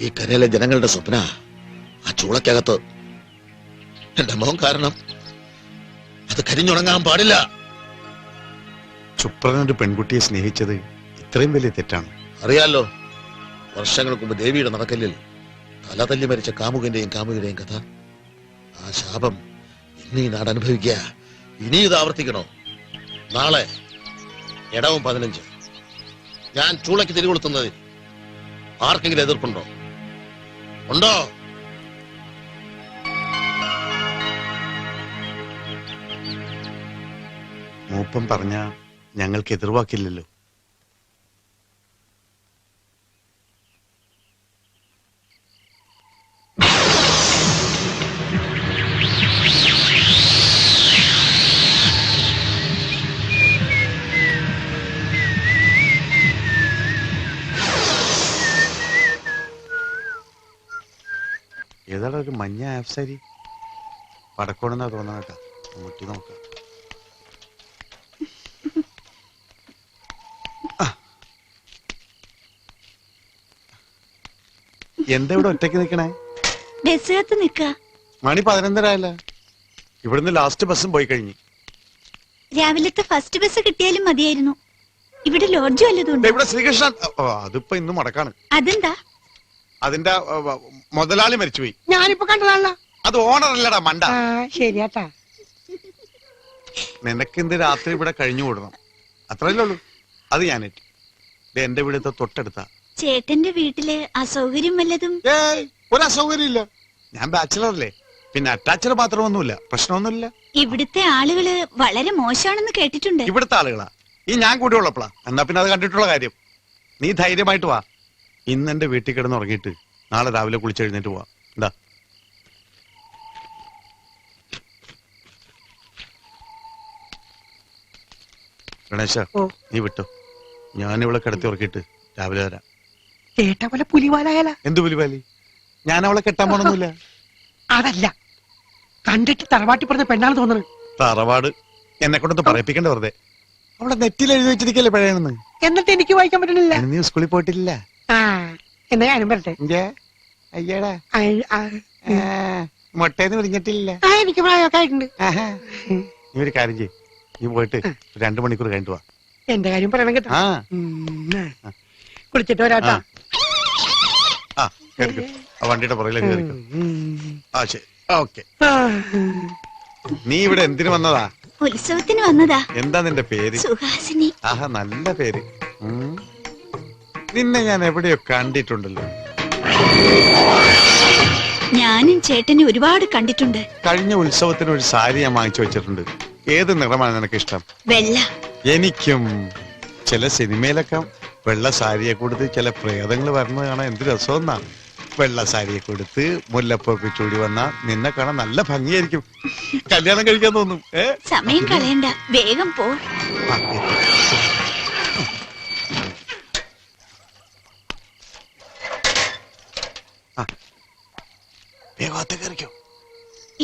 ഈ കരയിലെ ജനങ്ങളുടെ സ്വപ്ന ആ ചൂളക്കകത്ത്. എന്റെ മോൻ കാരണം അത് കരിഞ്ഞുണങ്ങാൻ പാടില്ല. ചുപ്രനൊരു പെൺകുട്ടിയെ സ്നേഹിച്ചത് ഇത്രയും വലിയ തെറ്റാണ്. അറിയാലോ, വർഷങ്ങൾക്ക് മുമ്പ് ദേവിയുടെ നടക്കല്ലിൽ തല തല്ലി മരിച്ച കാമുകന്റെയും കാമുകന്റെയും കഥ. ആ ശാപം ഇന്ന് ഈ നാട് അനുഭവിക്കുക. ഇനി ഇത് ആവർത്തിക്കണോ? നാളെ ഇടവും 15 ഞാൻ ചൂളയ്ക്ക് തിരികൊളുത്തുന്നതിൽ ആർക്കെങ്കിലും എതിർപ്പുണ്ടോ? ഉണ്ടോ? മൂപ്പം പറഞ്ഞ ഞങ്ങൾക്ക് എതിർവാക്കില്ലല്ലോ. ഏതാടാ ഒരു മഞ്ഞ ആപ്സാരി? പടക്കോണെന്നാ തോന്നാ കേട്ടാ. മുട്ടി നോക്കാം. എന്താ ഇവിടെ ഒറ്റയ്ക്ക് നിക്കണേ? ബസ്സിനകത്ത് നിക്ക. മണി 11:30 ഇവിടുന്ന് ലാസ്റ്റ് ബസ്സും പോയി കഴിഞ്ഞു. രാവിലത്തെ ഫസ്റ്റ് ബസ് കിട്ടിയാലും മതിയായിരുന്നു. ഇവിടെ ലോഡ്ജ് വല്ലതുണ്ട്? ഇവിടെ ശ്രീകൃഷ്ണൻ. അതിപ്പോ ഇന്ന് മുടക്കാണ്. അതെന്താ? അതിന്റെ മുതലാളി മരിച്ചുപോയി. ഞാനിപ്പോ കണ്ടതാണല്ലോ. അത് ഓണർ അല്ലടാ മണ്ട. ശരിയാട്ടാ. നിനക്ക് രാത്രി ഇവിടെ കഴിഞ്ഞു കൂടണം, അത്രയല്ലേ ഉള്ളൂ. അത് ഞാനേറ്റു. എന്റെ വീടത്തെ തൊട്ടടുത്താ. ചേട്ടന്റെ വീട്ടില് അസൗകര്യം വല്ലതും? ഒരു അസൗകര്യം ഇല്ല. ഞാൻ ബാച്ചിലർ അല്ലേ, പിന്നെ അറ്റാച്ചഡ് മാത്രമൊന്നുമില്ല, പ്രശ്നമൊന്നുമില്ല. ഇവിടുത്തെ ആളുകള് വളരെ മോശമാണെന്ന് കേട്ടിട്ടുണ്ട്. ഇവിടുത്തെ ആളുകളാ? ഈ ഞാൻ കൂടി ഉള്ളപ്പോഴാ. എന്നാ പിന്നെ അത് കണ്ടിട്ടുള്ള കാര്യം. നീ ധൈര്യമായിട്ട് വാ. ഇന്ന് എന്റെ വീട്ടിൽ കിടന്ന് ഉറങ്ങിയിട്ട് നാളെ രാവിലെ കുളിച്ചെഴുന്നേറ്റ് പോവാ. എന്താ? ഗണേശ, നീ വിട്ടോ. ഞാനിവളെ കിടത്തി ഉറക്കിയിട്ട് രാവിലെ വരാം. ചേട്ടാ പോലെ പുലിവാലായാല? എന്ത് പുലിവാലി? ഞാൻ അവളെ കെട്ടാൻ പോണൊന്നുമില്ല. അതല്ല, കണ്ടിട്ട് തറവാട്ടി പറഞ്ഞ പെണ്ണാണ് തോന്നുന്നത്. തറവാട് എന്നെ കൊണ്ടൊന്ന് പറയിപ്പിക്കണ്ട വെറുതെ. അവളെ നെറ്റിൽ എഴുതി വെച്ചിരിക്കല്ലേ പഴയണെന്ന്. എന്നിട്ട് എനിക്ക് വായിക്കാൻ പറ്റണില്ല. നീ സ്കൂളിൽ പോയിട്ടില്ല? എന്നാ ഞാനും വരട്ടെ. അയ്യടാ, മുട്ടേന്ന് വിളിഞ്ഞിട്ടില്ല. എനിക്ക് പ്രായമൊക്കെ ആയിട്ടുണ്ട്. നീ ഒരു കാര്യം ചെയ്യ്, നീ പോയിട്ട് 2 മണിക്കൂർ കഴിഞ്ഞിട്ട് വാ. എന്റെ കാര്യം പറയണം കേട്ടോ. കുളിച്ചിട്ട് വരാട്ടാ. വണ്ടിയുടെ പുറകിലേക്ക് കയറിക്കോ. ശരി, ഓക്കെ. നീ ഇവിടെ എന്തിനു വന്നതാ? ഉത്സവത്തിന് വന്നതാ. എന്താ നിന്റെ പേര്? സുഹാസിനി. ആഹാ, നല്ല പേര്. നിന്നെ ഞാൻ എവിടെയോ കണ്ടിട്ടുണ്ടല്ലോ. ഞാനും ചേട്ടനെ ഒരുപാട് കണ്ടിട്ടുണ്ട്. കഴിഞ്ഞ ഉത്സവത്തിന് ഒരു സാരി ഞാൻ വാങ്ങിച്ചു വെച്ചിട്ടുണ്ട്. ഏത് നിറമാണ് നിനക്ക് ഇഷ്ടം? വെള്ള. എനിക്കും. ചില സിനിമയിലൊക്കെ വെള്ള സാരിയെ കൊടുത്ത് ചില പ്രേതങ്ങൾ വരുന്നത് കാണാൻ എന്ത് രസമെന്നാ. വെള്ള സാരിയെ കൊടുത്ത് മുല്ലപ്പൊക്കെ ചൂടി വന്നാ നിന്നെ കാണാൻ നല്ല ഭംഗിയായിരിക്കും. കല്യാണം കഴിക്കാൻ തോന്നും. സമയം കളയണ്ട, വേഗം പോ.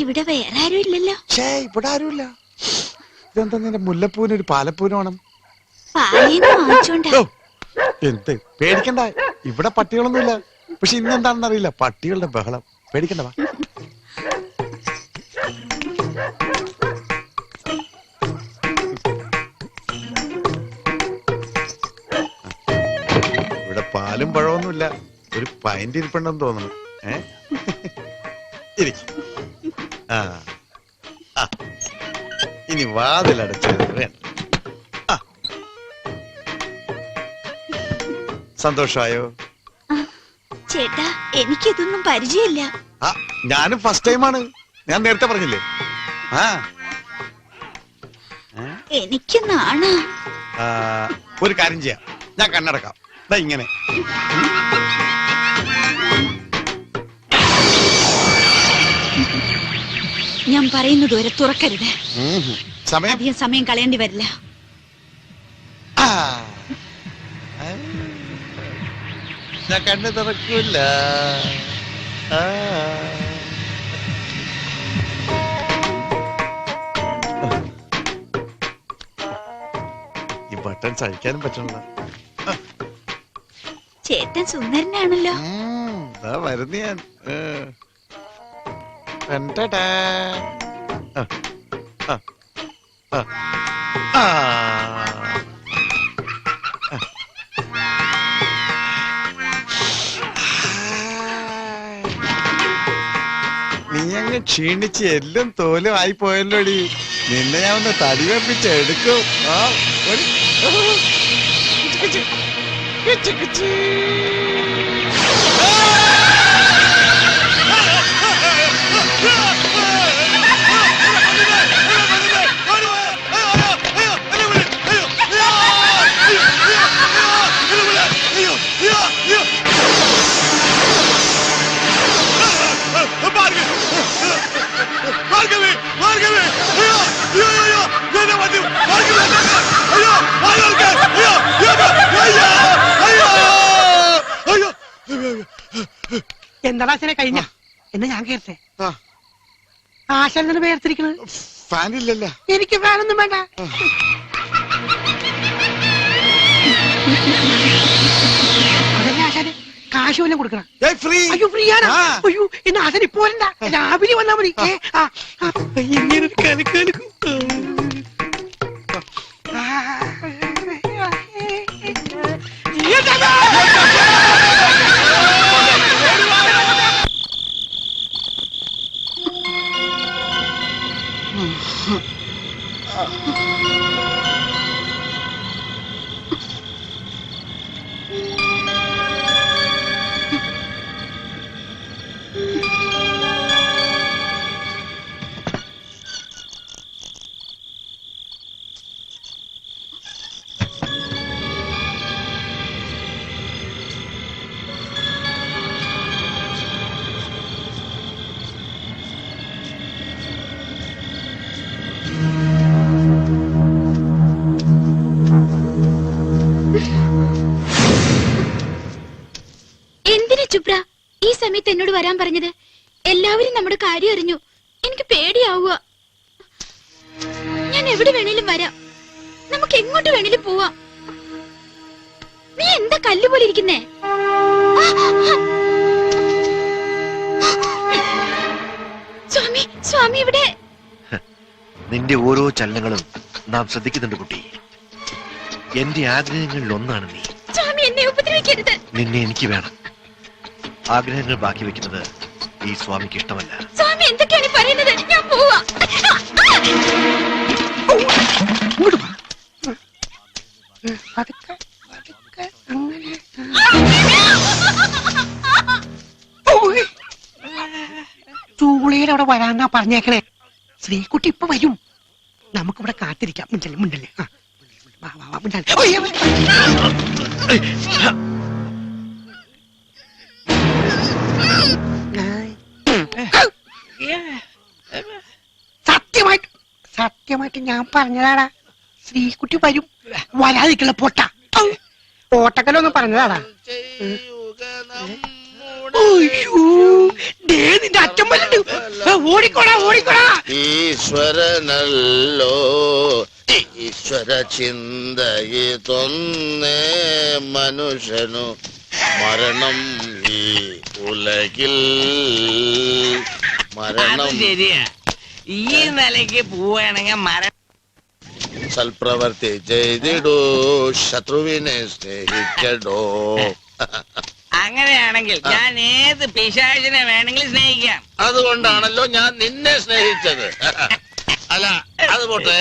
ഇവിടെ വേറെ ആരും ഇല്ലല്ലോ. ഇവിടെ ആരുമില്ല. ഇതെന്താ നിന്റെ മുല്ലപ്പൂവിന് ഒരു പാലപ്പൂവിന് വേണം? എന്ത് പേടിക്കണ്ട, ഇവിടെ പട്ടികളൊന്നുമില്ല. പക്ഷെ ഇന്നെന്താണെന്ന് അറിയില്ല, പട്ടികളുടെ ബഹളം. പേടിക്കണ്ട, വാ. ഇവിടെ പാലും പഴമൊന്നുമില്ല. ഒരു പൈൻ്റ് ഇരിപ്പുണ്ടെന്ന് തോന്നുന്നു. ഇനി വാതിലടച്ചത് വേണ്ട. സന്തോഷായോ? ചേട്ടാ, എനിക്കിതൊന്നും പരിചയമില്ല. ഞാനും ഫസ്റ്റ് ടൈമാണ്. ഞാൻ നേരത്തെ പറഞ്ഞില്ലേ. എനിക്ക് നാണ. ഒരു കാര്യം ചെയ്യാം, ഞാൻ കണ്ണടക്കാം. ഇങ്ങനെ ഞാൻ പറയുന്നത് വരെ തുറക്കരുത്. അധികം സമയം കളയേണ്ടി വരില്ല. ഞാൻ കണ്ണ് തുറക്കൂല. ഈ ബട്ടൺ സഹിക്കാനും പറ്റണില്ല. ചേട്ടൻ സുന്ദരനാണല്ലോ. വരുന്നു ഞാൻ. ടൻടടാ. ആ, ആ, ആ, ആ. നീ അങ്ങ് ക്ഷീണിച്ച് എല്ലാം തോലും ആയി പോയല്ലോടി. നിന്നെ ഞാൻ ഒന്ന് തടി വെപ്പിച്ച് എടുക്കും. ആ, ഓടി. എന്താടാ ആശാനെ കഴിഞ്ഞ എന്നാ ഞാൻ കേട്ടെ. ആശാനെ പേർത്തിരിക്കണത് ഫാനില്ലല്ലോ. എനിക്ക് ഫാനൊന്നും വേണ്ട. അതല്ലേ ആശാനെ കാശ് വല്ലതും കൊടുക്കണം. അയ്യോ ഫ്രീ ആണ്. അയ്യോ എന്നാ ആശാൻ ഇപ്പൊ വരണ്ട, രാവിലെ വന്നാ മതി. ഇങ്ങനെ കളിക്കും. ചുപ്ര ഈ സമയത്ത് എന്നോട് വരാൻ പറഞ്ഞത്? എല്ലാവരും നമ്മുടെ കാര്യം അറിഞ്ഞു. എനിക്ക് പേടിയാവുക. ഞാൻ എവിടെ വേണേലും വരാം, നമുക്ക് എങ്ങോട്ട് വേണേലും പോവാം. നീ എന്താ കല്ല് പോലെ ഇരിക്കുന്നേ? സ്വാമി, സ്വാമി ഇവിടെ. നിന്റെ ഓരോ ചലനങ്ങളും നാം ശ്രദ്ധിക്കുന്നുണ്ട് കുട്ടി. എന്റെ ആഗ്രഹങ്ങളിൽ ഒന്നാണ് നീ. സ്വാമി എന്നെ ഉപദ്രവിക്കരുത്. നിന്നെ എനിക്ക് വേണം. ആഗ്രഹങ്ങൾ ബാക്കി വെക്കുന്നത് ഈ സ്വാമിക്ക് ഇഷ്ടമല്ല. സ്വാമി എന്തൊക്കെയാണ് പറയുന്നത്? ഞാൻ പോവാ. ചൂളയുടെ അവിടെ വരാന്നാ പറഞ്ഞേക്കണേ. ശ്രീകുട്ടി ഇപ്പൊ വരും, നമുക്കിവിടെ കാത്തിരിക്കാം. മിണ്ടല്ലേ മിണ്ടല്ലേ. സത്യമായിട്ട് ഞാൻ പറഞ്ഞതാടാ, ശ്രീകുട്ടി വരും. വരാതിരിക്കല പൊട്ട ഓട്ടക്കലൊന്നും പറഞ്ഞതാടാ. നിന്റെ അച്ഛൻ വന്നിട്ട് ഓടിക്കോടാ ഓടിക്കോടാ. ഈശ്വരനല്ലോ ഈശ്വര ചിന്തയിതൊന്നേ മനുഷ്യനു മരണം ഈ ഉലകിൽ. മരണം ശരിയാ. ഈ നിലയ്ക്ക് പോവുകയാണെങ്കിൽ മരണം. സൽപ്രവർത്തി ചെയ്തിടൂ, ശത്രുവിനെ സ്നേഹിക്കടോ. അങ്ങനെയാണെങ്കിൽ ഞാൻ ഏത് പിശാചിനെ വേണമെങ്കിലും സ്നേഹിക്കാം. അതുകൊണ്ടാണല്ലോ ഞാൻ നിന്നെ സ്നേഹിച്ചത്. അല്ല അത് പോട്ടെ,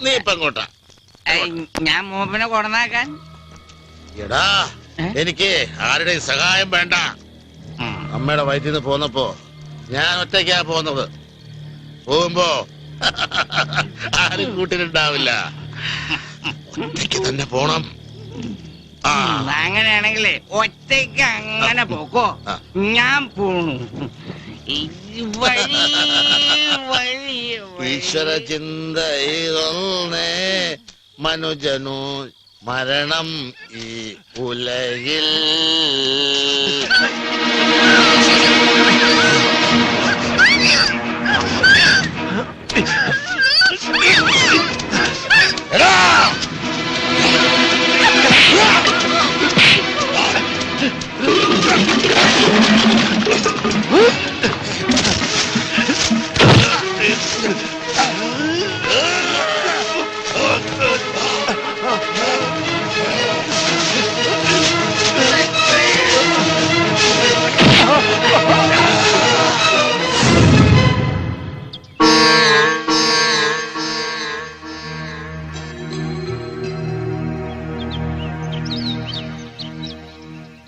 നീ ഇപ്പൊ എങ്ങോട്ടാ? ഞാൻ മൂപ്പനെ കൊടന്നാക്കാൻ. എടാ എനിക്ക് ആരുടെയും സഹായം വേണ്ട. അമ്മയുടെ വയറ്റിൽ നിന്ന് പോന്നപ്പോ ഞാൻ ഒറ്റയ്ക്കാ പോന്നത്. പോകുമ്പോ ആരും കൂട്ടിനുണ്ടാവില്ല, ഒറ്റയ്ക്ക് തന്നെ പോണം. അങ്ങനെയാണെങ്കിലേ ഒറ്റയ്ക്ക് അങ്ങനെ പോക്കോ, ഞാൻ പോണു. ഈശ്വര ചിന്ത ഇതൊന്നേ മനുജനു മരണം ഈ ഉലകിൽ. എടാ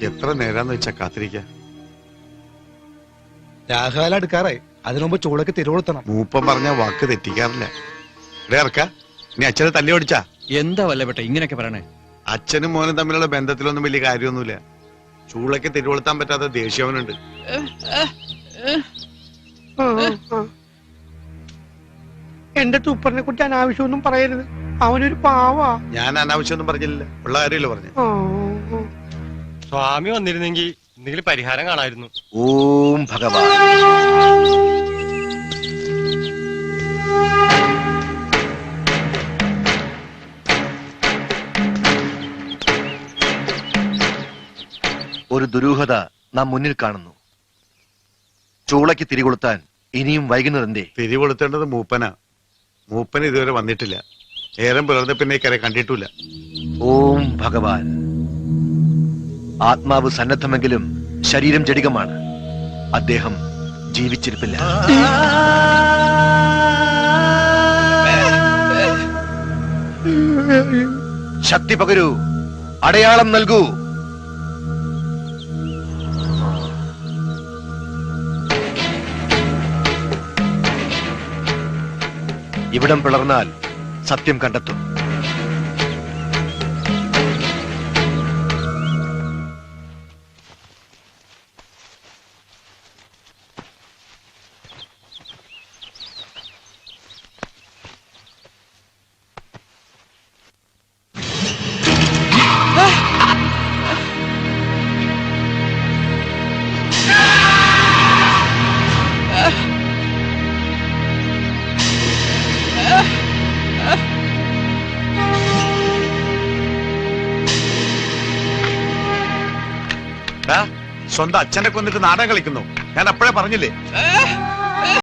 എത്ര നേരാന്ന് വെച്ചാ കാത്തിരിക്ക? രാഘകാലം എടുക്കാറായി. അതിനു മുമ്പ് ചൂടൊക്കെ തിരുവോളുത്തണം. മൂപ്പം പറഞ്ഞ വാക്ക് തെറ്റിക്കാറില്ല. ഇവിടെ ഇറക്ക, നീ അച്ഛനെ തല്ലി ഓടിച്ചാ? എന്താ വല്ലപ്പെട്ട ഇങ്ങനെയൊക്കെ പറയണേ? അച്ഛനും മോനും തമ്മിലുള്ള ബന്ധത്തിലൊന്നും വലിയ കാര്യമൊന്നുമില്ല. ചൂളയ്ക്ക് തിരുവളുത്താൻ പറ്റാത്ത ദേഷ്യവനുണ്ട്. എന്റെ തൂപ്പറിനെ കുറിച്ച് അനാവശ്യമൊന്നും പറയരുത്. അവനൊരു പാവാ. ഞാൻ അനാവശ്യമൊന്നും പറഞ്ഞില്ല, ഉള്ള കാര്യമല്ലോ പറഞ്ഞു. സ്വാമി വന്നിരുന്നെങ്കിൽ എന്തെങ്കിലും പരിഹാരം കാണായിരുന്നു. ഓം ഭഗവാൻ. ഒരു ദുരൂഹത നാം മുന്നിൽ കാണുന്നു. ചൂളയ്ക്ക് തിരികൊളുത്താൻ ഇനിയും വൈകുന്നതെന്തേ? തിരികൊളുത്തേണ്ടത് മൂപ്പനാ. മൂപ്പൻ ഇതുവരെ വന്നിട്ടില്ല. നേരം പുലർന്ന പിന്നെ കരെ കണ്ടിട്ടില്ല. ഓം ഭഗവാൻ. ആത്മാവ് സന്നദ്ധമെങ്കിലും ശരീരം ജഡികമാണ്. അദ്ദേഹം ജീവിച്ചിരിപ്പില്ല. ശക്തി പകരൂ, അടയാളം നൽകൂ. ഇവിടം പിളർന്നാൽ സത്യം കണ്ടെത്തും. സ്വന്തം അച്ഛനെ കൊന്നിട്ട് നാടകം കളിക്കുന്നു. ഞാൻ അപ്പോഴേ പറഞ്ഞില്ലേ?